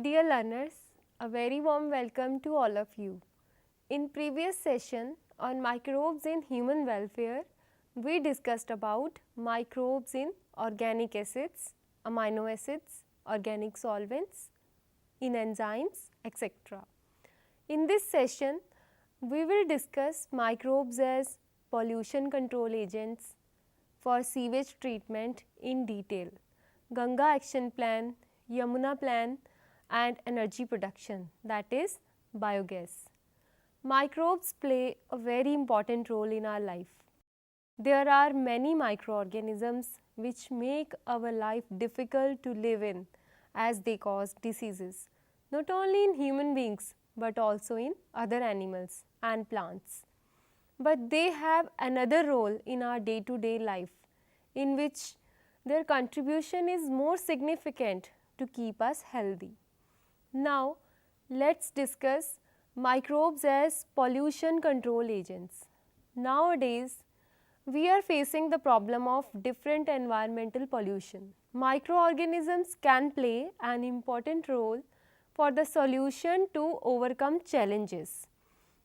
Dear learners, a very warm welcome to all of you. In previous session on microbes in human welfare, we discussed about microbes in organic acids, amino acids, organic solvents, in enzymes, etc. In this session, we will discuss microbes as pollution control agents for sewage treatment in detail, Ganga Action Plan, Yamuna Plan and energy production, that is biogas. Microbes play a very important role in our life. There are many microorganisms which make our life difficult to live in as they cause diseases, not only in human beings but also in other animals and plants. But they have another role in our day-to-day life in which their contribution is more significant to keep us healthy. Now, let us discuss microbes as pollution control agents. Nowadays, we are facing the problem of different environmental pollution. Microorganisms can play an important role for the solution to overcome challenges.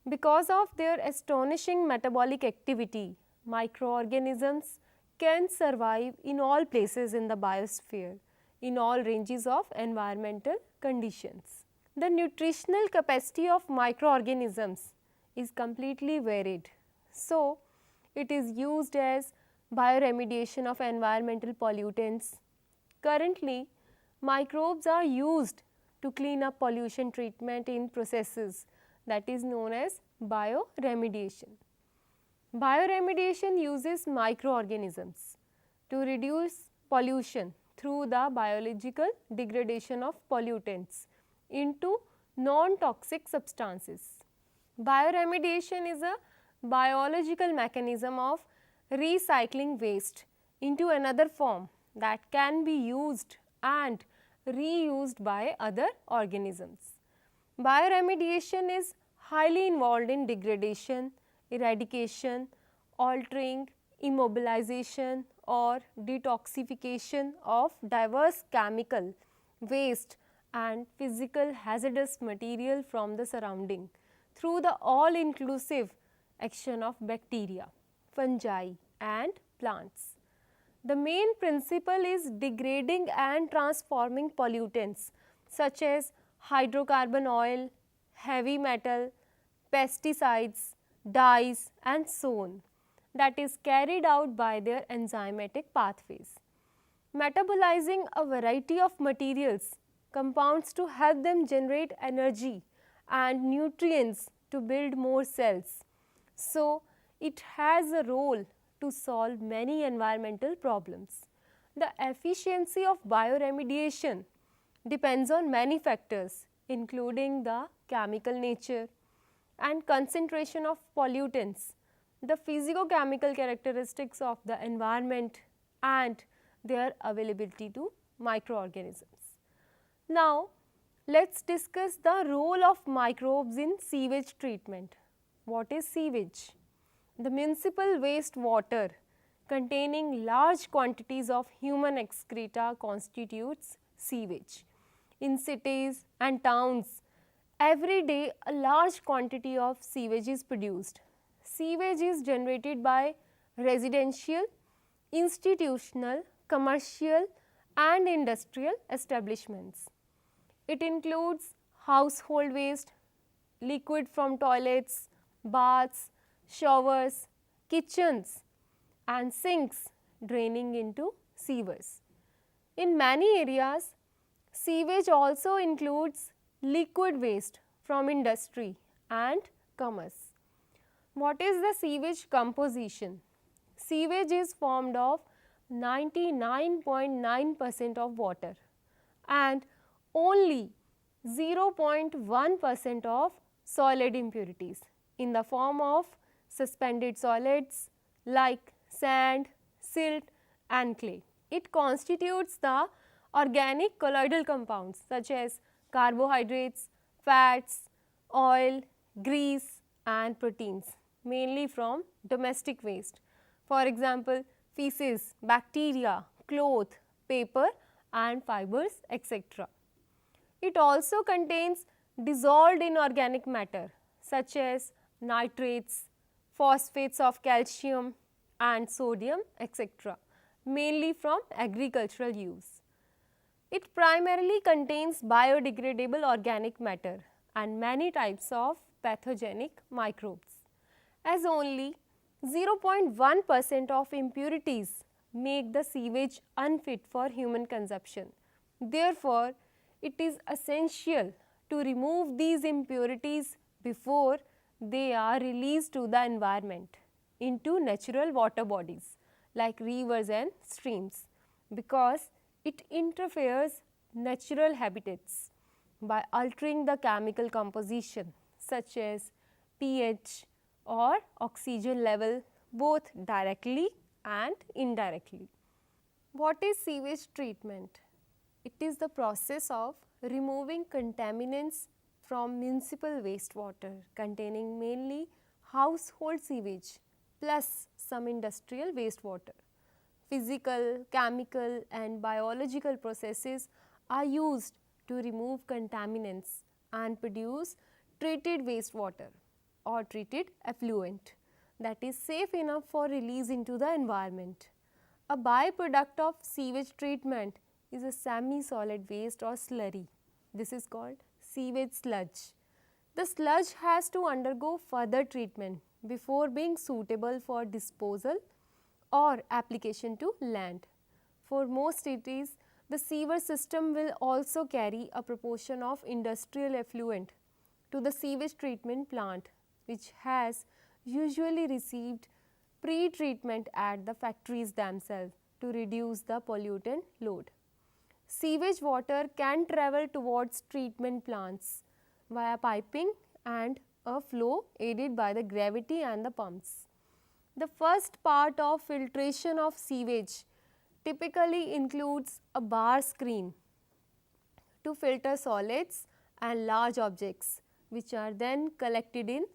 Because of their astonishing metabolic activity, microorganisms can survive in all places in the biosphere, in all ranges of environmental conditions. The nutritional capacity of microorganisms is completely varied. So, it is used as bioremediation of environmental pollutants. Currently, microbes are used to clean up pollution treatment in processes that is known as bioremediation. Bioremediation uses microorganisms to reduce pollution through the biological degradation of pollutants into non-toxic substances. Bioremediation is a biological mechanism of recycling waste into another form that can be used and reused by other organisms. Bioremediation is highly involved in degradation, eradication, altering, immobilization or detoxification of diverse chemical, waste and physical hazardous material from the surrounding through the all-inclusive action of bacteria, fungi and plants. The main principle is degrading and transforming pollutants such as hydrocarbon oil, heavy metal, pesticides, dyes and so on, that is carried out by their enzymatic pathways. Metabolizing a variety of materials, compounds to help them generate energy and nutrients to build more cells. So, it has a role to solve many environmental problems. The efficiency of bioremediation depends on many factors including the chemical nature and concentration of pollutants, the physicochemical characteristics of the environment and their availability to microorganisms. Now, let us discuss the role of microbes in sewage treatment. What is sewage? The municipal waste water containing large quantities of human excreta constitutes sewage. In cities and towns, every day a large quantity of sewage is produced. Sewage is generated by residential, institutional, commercial and industrial establishments. It includes household waste, liquid from toilets, baths, showers, kitchens and sinks draining into sewers. In many areas, sewage also includes liquid waste from industry and commerce. What is the sewage composition? Sewage is formed of 99.9% of water and only 0.1% of solid impurities in the form of suspended solids like sand, silt and clay. It constitutes the organic colloidal compounds such as carbohydrates, fats, oil, grease and proteins, mainly from domestic waste. For example, feces, bacteria, cloth, paper and fibers, etc. It also contains dissolved inorganic matter such as nitrates, phosphates of calcium and sodium, etc., mainly from agricultural use. It primarily contains biodegradable organic matter and many types of pathogenic microbes. As only 0.1% of impurities make the sewage unfit for human consumption. Therefore, it is essential to remove these impurities before they are released to the environment into natural water bodies like rivers and streams, because it interferes natural habitats by altering the chemical composition such as pH or oxygen level both directly and indirectly. What is sewage treatment? It is the process of removing contaminants from municipal wastewater containing mainly household sewage plus some industrial wastewater. Physical, chemical and biological processes are used to remove contaminants and produce treated wastewater or treated effluent that is safe enough for release into the environment. A byproduct of sewage treatment is a semi-solid waste or slurry. This is called sewage sludge. The sludge has to undergo further treatment before being suitable for disposal or application to land. For most cities, the sewer system will also carry a proportion of industrial effluent to the sewage treatment plant, which has usually received pre-treatment at the factories themselves to reduce the pollutant load. Sewage water can travel towards treatment plants via piping and a flow aided by the gravity and the pumps. The first part of filtration of sewage typically includes a bar screen to filter solids and large objects, which are then collected in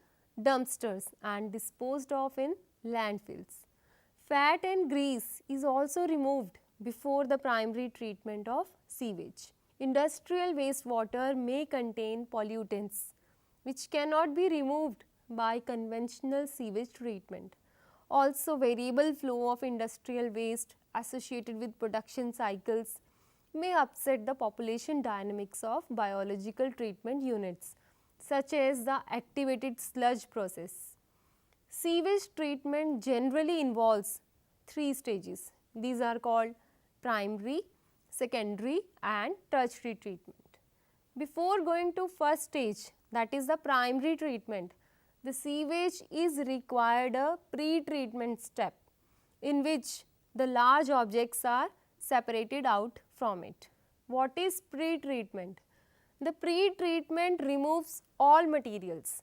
dumpsters and disposed of in landfills. Fat and grease is also removed before the primary treatment of sewage. Industrial wastewater may contain pollutants which cannot be removed by conventional sewage treatment. Also, variable flow of industrial waste associated with production cycles may upset the population dynamics of biological treatment units, such as the activated sludge process. Sewage treatment generally involves 3 stages. These are called primary, secondary and tertiary treatment. Before going to first stage, that is the primary treatment, the sewage is required a pre-treatment step in which the large objects are separated out from it. What is pre-treatment? The pre-treatment removes all materials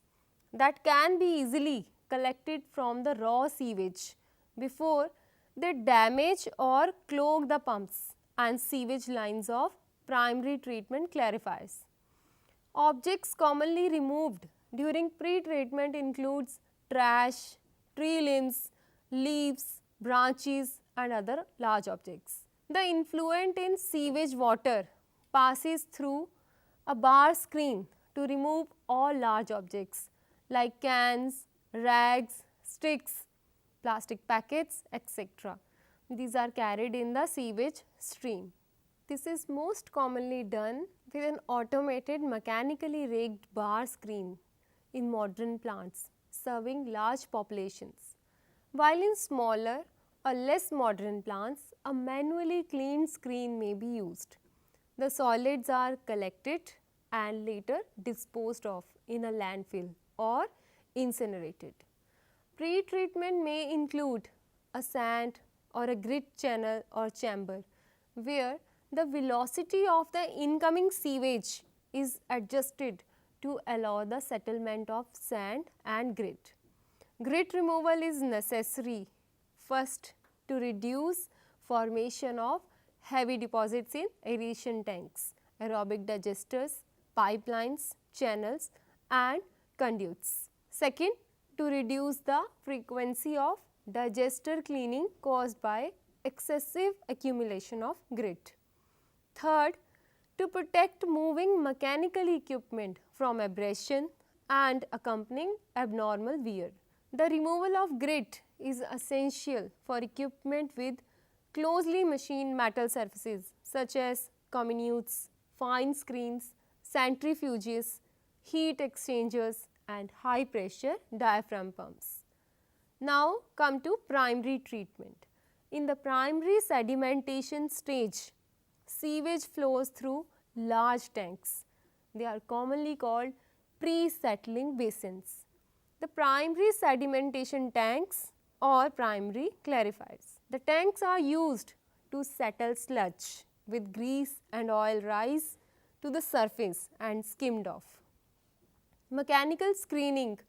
that can be easily collected from the raw sewage before they damage or clog the pumps and sewage lines of primary treatment clarifiers. Objects commonly removed during pre-treatment includes trash, tree limbs, leaves, branches and other large objects. The influent in sewage water passes through a bar screen to remove all large objects like cans, rags, sticks, plastic packets, etc. These are carried in the sewage stream. This is most commonly done with an automated mechanically rigged bar screen in modern plants serving large populations, while in smaller or less modern plants a manually cleaned screen may be used. The solids are collected and later disposed of in a landfill or incinerated. Pre-treatment may include a sand or a grit channel or chamber where the velocity of the incoming sewage is adjusted to allow the settlement of sand and grit. Grit removal is necessary first to reduce formation of heavy deposits in aeration tanks, aerobic digesters, pipelines, channels and conduits. Second, to reduce the frequency of digester cleaning caused by excessive accumulation of grit. Third, to protect moving mechanical equipment from abrasion and accompanying abnormal wear. The removal of grit is essential for equipment with closely machined metal surfaces such as comminutes, fine screens, centrifuges, heat exchangers and high pressure diaphragm pumps. Now come to primary treatment. In the primary sedimentation stage, sewage flows through large tanks. They are commonly called pre-settling basins. The primary sedimentation tanks or primary clarifiers. The tanks are used to settle sludge with grease and oil rise to the surface and skimmed off. Mechanical screening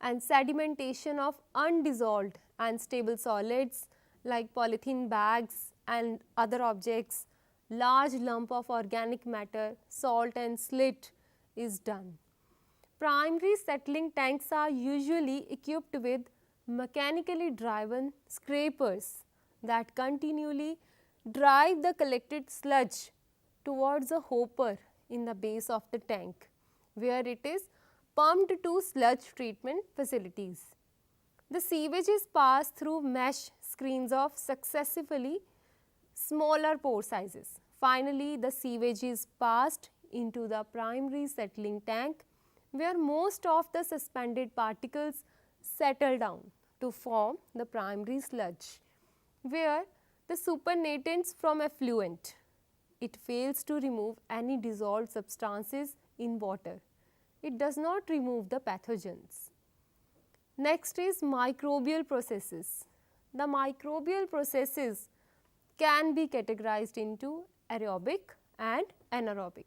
and sedimentation of undissolved and stable solids like polythene bags and other objects, large lump of organic matter, salt and slit is done. Primary settling tanks are usually equipped with mechanically driven scrapers that continually drive the collected sludge towards a hopper in the base of the tank, where it is pumped to sludge treatment facilities. The sewage is passed through mesh screens of successively smaller pore sizes. Finally, the sewage is passed into the primary settling tank, where most of the suspended particles settle down to form the primary sludge, where the supernatant from effluent. It fails to remove any dissolved substances in water. It does not remove the pathogens. Next is microbial processes. The microbial processes can be categorized into aerobic and anaerobic.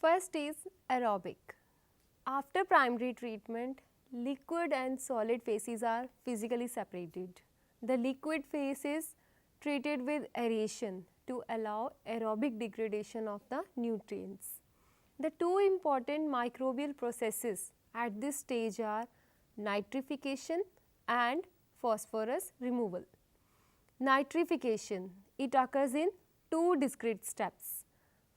First is aerobic. After primary treatment, liquid and solid phases are physically separated. The liquid phase is treated with aeration to allow aerobic degradation of the nutrients. The two important microbial processes at this stage are nitrification and phosphorus removal. Nitrification, it occurs in two discrete steps.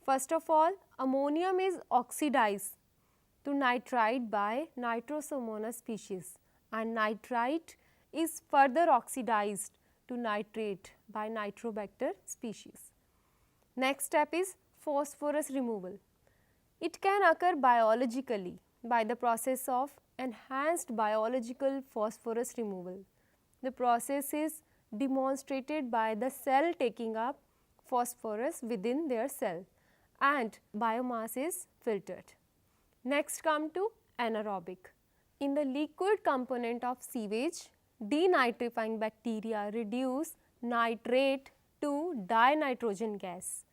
First of all, ammonium is oxidized to nitrite by Nitrosomonas species, and nitrite is further oxidized to nitrate by Nitrobacter species. Next step is phosphorus removal. It can occur biologically by the process of enhanced biological phosphorus removal. The process is demonstrated by the cell taking up phosphorus within their cell and biomass is filtered. Next come to anaerobic. In the liquid component of sewage, denitrifying bacteria reduce nitrate to dinitrogen gas,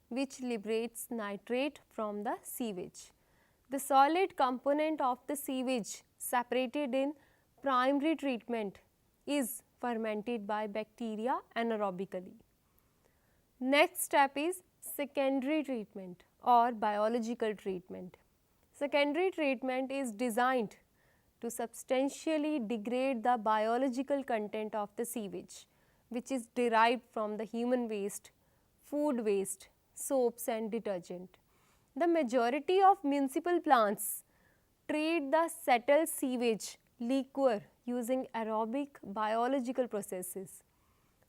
which liberates nitrate from the sewage. The solid component of the sewage separated in primary treatment is fermented by bacteria anaerobically. Next step is secondary treatment or biological treatment. Secondary treatment is designed to substantially degrade the biological content of the sewage, which is derived from the human waste, food waste, soaps and detergent. The majority of municipal plants treat the settled sewage liquor using aerobic biological processes.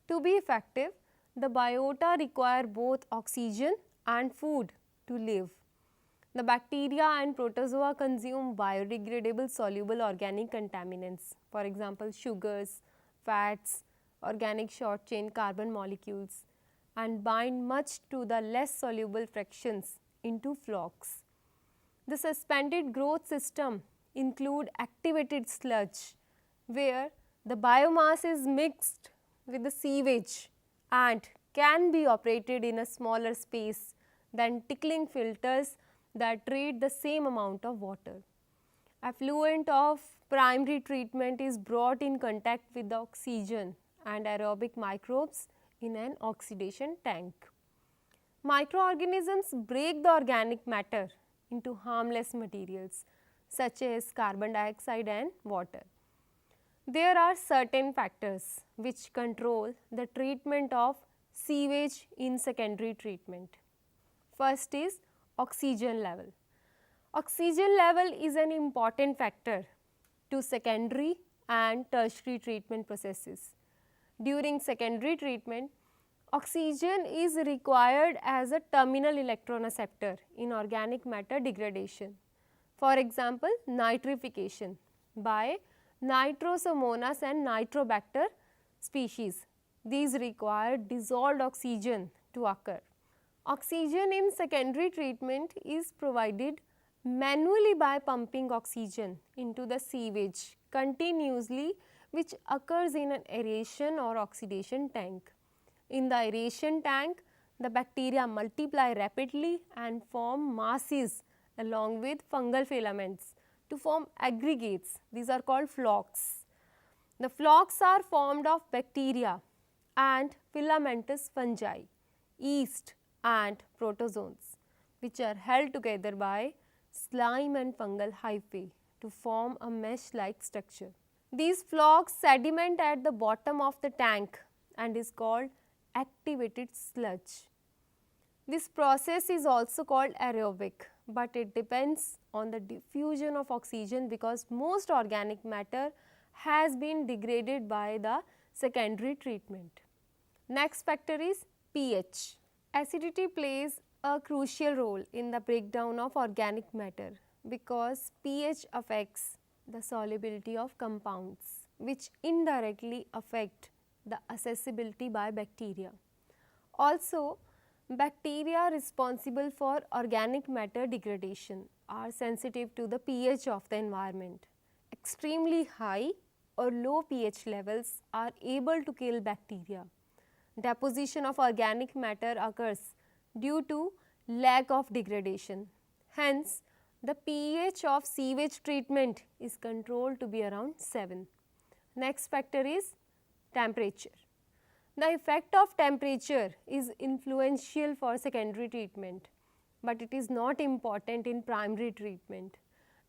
To be effective, the biota require both oxygen and food to live. The bacteria and protozoa consume biodegradable soluble organic contaminants, for example, sugars, fats, organic short chain carbon molecules, and bind much to the less soluble fractions into flocks. The suspended growth system include activated sludge, where the biomass is mixed with the sewage and can be operated in a smaller space than tickling filters that treat the same amount of water. Effluent of primary treatment is brought in contact with the oxygen and aerobic microbes in an oxidation tank. Microorganisms break the organic matter into harmless materials such as carbon dioxide and water. There are certain factors which control the treatment of sewage in secondary treatment. First is oxygen level. Oxygen level is an important factor to secondary and tertiary treatment processes. During secondary treatment, oxygen is required as a terminal electron acceptor in organic matter degradation. For example, nitrification by Nitrosomonas and Nitrobacter species. These require dissolved oxygen to occur. Oxygen in secondary treatment is provided manually by pumping oxygen into the sewage continuously, which occurs in an aeration or oxidation tank. In the aeration tank, the bacteria multiply rapidly and form masses along with fungal filaments to form aggregates. These are called flocks. The flocks are formed of bacteria and filamentous fungi, yeast and protozoans, which are held together by slime and fungal hyphae to form a mesh-like structure. These flocks sediment at the bottom of the tank and is called activated sludge. This process is also called aerobic, but it depends on the diffusion of oxygen because most organic matter has been degraded by the secondary treatment. Next factor is pH. Acidity plays a crucial role in the breakdown of organic matter because pH affects the solubility of compounds, which indirectly affect the accessibility by bacteria. Also, bacteria responsible for organic matter degradation are sensitive to the pH of the environment. Extremely high or low pH levels are able to kill bacteria. Deposition of organic matter occurs due to lack of degradation. Hence, the pH of sewage treatment is controlled to be around 7. Next factor is temperature. The effect of temperature is influential for secondary treatment, but it is not important in primary treatment.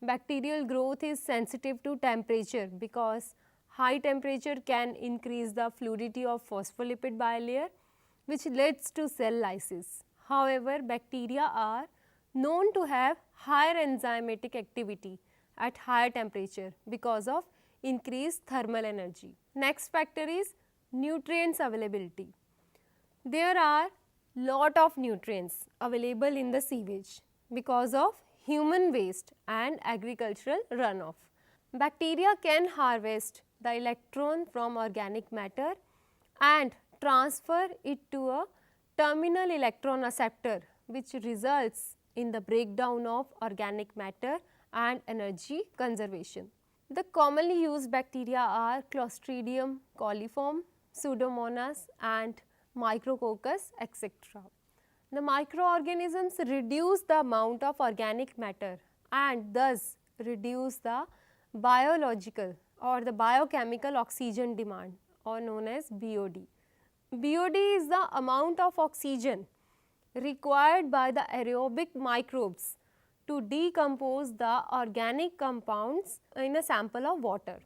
Bacterial growth is sensitive to temperature because high temperature can increase the fluidity of phospholipid bilayer, which leads to cell lysis. However, bacteria are known to have higher enzymatic activity at higher temperature because of increased thermal energy. Next factor is nutrients availability. There are lot of nutrients available in the sewage because of human waste and agricultural runoff. Bacteria can harvest the electron from organic matter and transfer it to a terminal electron acceptor, which results in the breakdown of organic matter and energy conservation. The commonly used bacteria are Clostridium coliform, Pseudomonas and Micrococcus, etc. The microorganisms reduce the amount of organic matter and thus reduce the biological or the biochemical oxygen demand, or known as BOD. BOD is the amount of oxygen required by the aerobic microbes to decompose the organic compounds in a sample of water.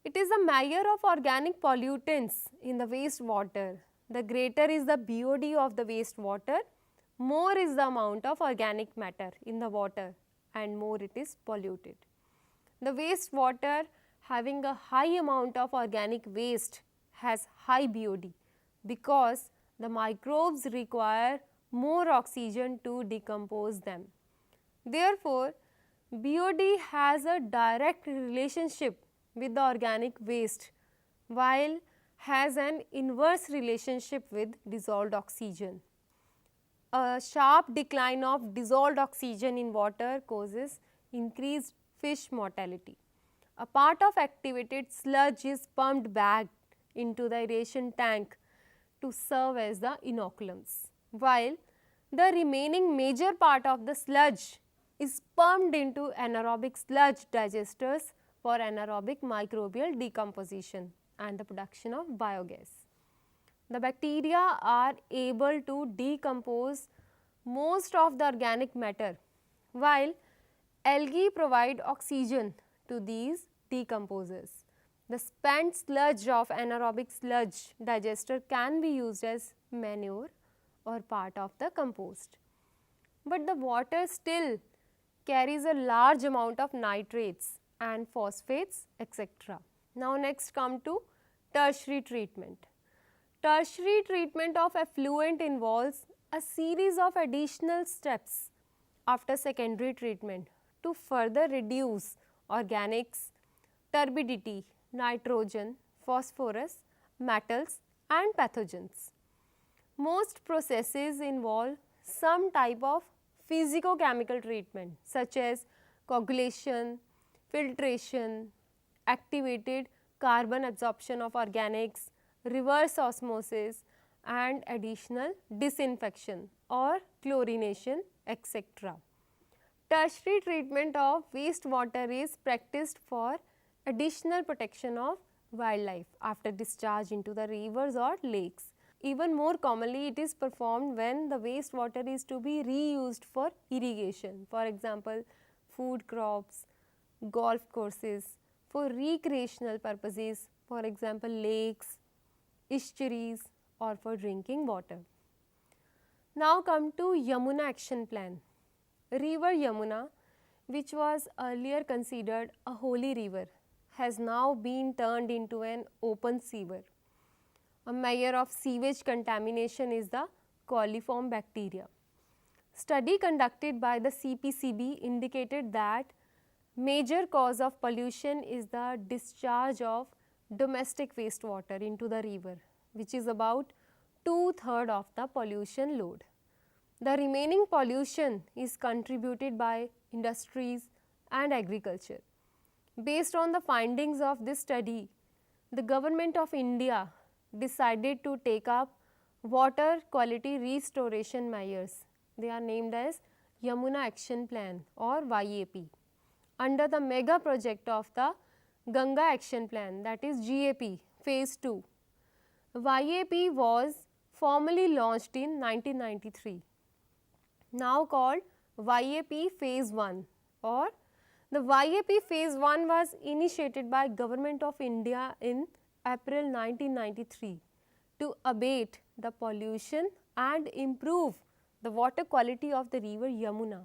It is a measure of organic pollutants in the wastewater. The greater is the BOD of the wastewater, more is the amount of organic matter in the water and more it is polluted. The wastewater having a high amount of organic waste has high BOD because the microbes require more oxygen to decompose them. Therefore, BOD has a direct relationship with the organic waste while has an inverse relationship with dissolved oxygen. A sharp decline of dissolved oxygen in water causes increased fish mortality. A part of activated sludge is pumped back into the aeration tank to serve as the inoculums, while the remaining major part of the sludge is pumped into anaerobic sludge digesters for anaerobic microbial decomposition and the production of biogas. The bacteria are able to decompose most of the organic matter, while algae provide oxygen to these decomposers. The spent sludge of anaerobic sludge digester can be used as manure or part of the compost. but the water still carries a large amount of nitrates and phosphates, etc. Now next come to tertiary treatment. Tertiary treatment of effluent involves a series of additional steps after secondary treatment to further reduce organics, turbidity, nitrogen, phosphorus, metals and pathogens. Most processes involve some type of physicochemical treatment such as coagulation, filtration, activated carbon absorption of organics, reverse osmosis and additional disinfection or chlorination, etc. Tertiary treatment of wastewater is practiced for additional protection of wildlife after discharge into the rivers or lakes. Even more commonly, it is performed when the wastewater is to be reused for irrigation, for example, food crops, golf courses, for recreational purposes, for example, lakes, estuaries or for drinking water. Now come to Yamuna Action Plan. River Yamuna, which was earlier considered a holy river, has now been turned into an open sewer. A measure of sewage contamination is the coliform bacteria. Study conducted by the CPCB indicated that major cause of pollution is the discharge of domestic wastewater into the river, which is about 2/3 of the pollution load. The remaining pollution is contributed by industries and agriculture. Based on the findings of this study, the Government of India decided to take up water quality restoration measures. They are named as Yamuna Action Plan or YAP under the mega project of the Ganga Action Plan, that is GAP phase 2. YAP was formally launched in 1993, now called YAP phase 1, or the YAP phase 1 was initiated by Government of India in April 1993 to abate the pollution and improve the water quality of the river Yamuna.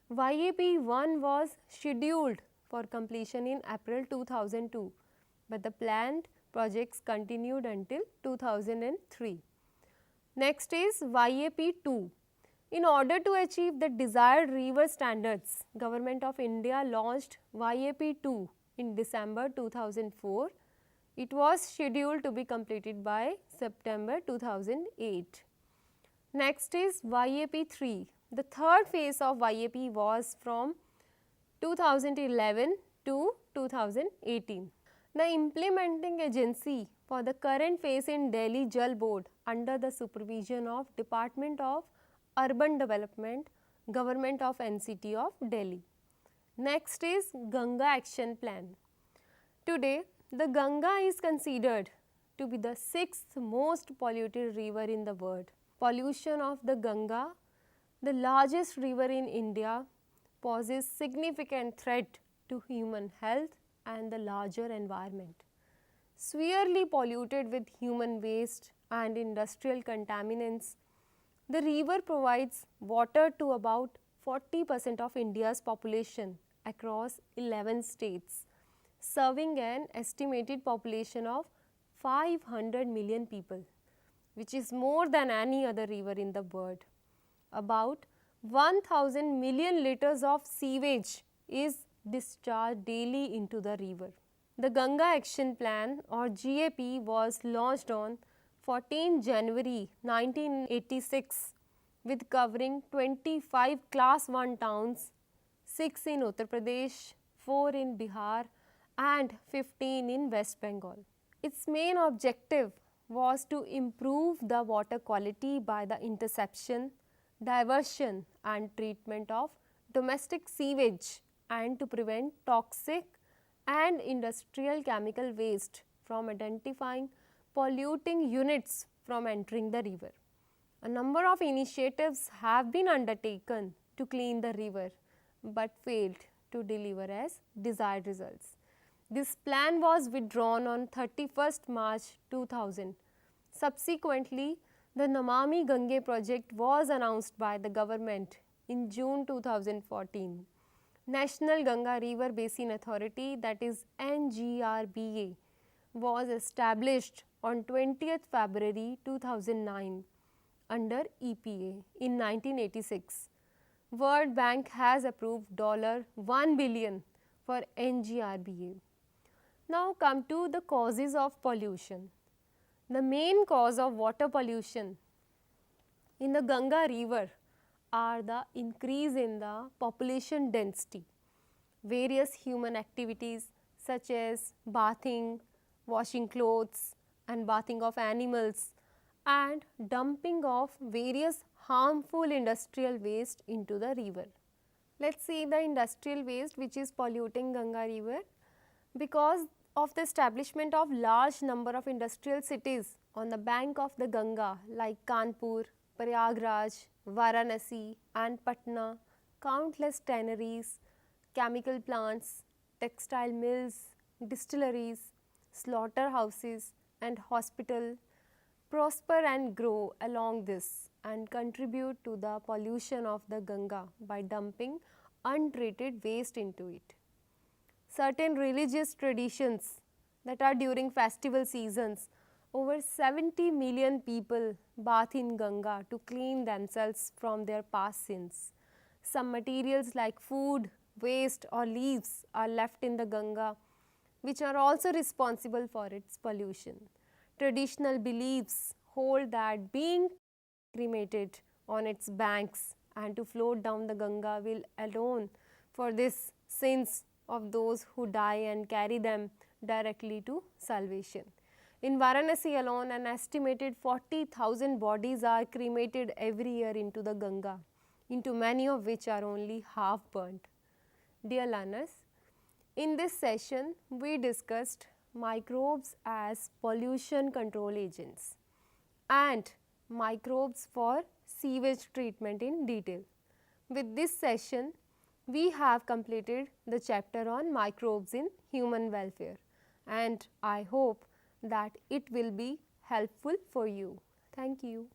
YAP 1 was scheduled for completion in April 2002, but the planned projects continued until 2003. Next is YAP 2. In order to achieve the desired river standards, Government of India launched YAP 2 in December 2004. It was scheduled to be completed by September 2008. Next is YAP 3. The third phase of YAP was from 2011 to 2018. The implementing agency for the current phase in Delhi Jal Board under the supervision of Department of Urban Development, Government of NCT of Delhi. Next is Ganga Action Plan. Today, the Ganga is considered to be the 6th most polluted river in the world. Pollution of the Ganga, the largest river in India, poses significant threat to human health and the larger environment. Severely polluted with human waste and industrial contaminants, the river provides water to about 40% of India's population across 11 states, serving an estimated population of 500 million people, which is more than any other river in the world. About 1000 million liters of sewage is discharged daily into the river. The Ganga Action Plan or GAP was launched on 14 January 1986 with covering 25 class 1 towns, 6 in Uttar Pradesh, 4 in Bihar and 15 in West Bengal. Its main objective was to improve the water quality by the interception, diversion and treatment of domestic sewage and to prevent toxic and industrial chemical waste from identifying polluting units from entering the river. A number of initiatives have been undertaken to clean the river but failed to deliver as desired results. This plan was withdrawn on 31st March 2000. Subsequently, the Namami Gange project was announced by the government in June 2014. National Ganga River Basin Authority, that is NGRBA, was established on 20th February 2009 under EPA in 1986. World Bank has approved $1 billion for NGRBA. Now come to the causes of pollution. The main cause of water pollution in the Ganga river are the increase in the population density, various human activities such as bathing, washing clothes and bathing of animals, and dumping of various harmful industrial waste into the river. Let us see the industrial waste which is polluting Ganga river. Because of the establishment of large number of industrial cities on the bank of the Ganga like Kanpur, Prayagraj, Varanasi and Patna, countless tanneries, chemical plants, textile mills, distilleries, slaughterhouses and hospital prosper and grow along this and contribute to the pollution of the Ganga by dumping untreated waste into it. Certain religious traditions that are during festival seasons, over 70 million people bath in Ganga to clean themselves from their past sins. Some materials like food, waste or leaves are left in the Ganga, which are also responsible for its pollution. Traditional beliefs hold that being cremated on its banks and to float down the Ganga will atone for this sins of those who die and carry them directly to salvation. In Varanasi alone, an estimated 40,000 bodies are cremated every year into the Ganga, into many of which are only half burnt. Dear learners, in this session we discussed microbes as pollution control agents and microbes for sewage treatment in detail. With this session, we have completed the chapter on microbes in human welfare, and I hope that it will be helpful for you. Thank you.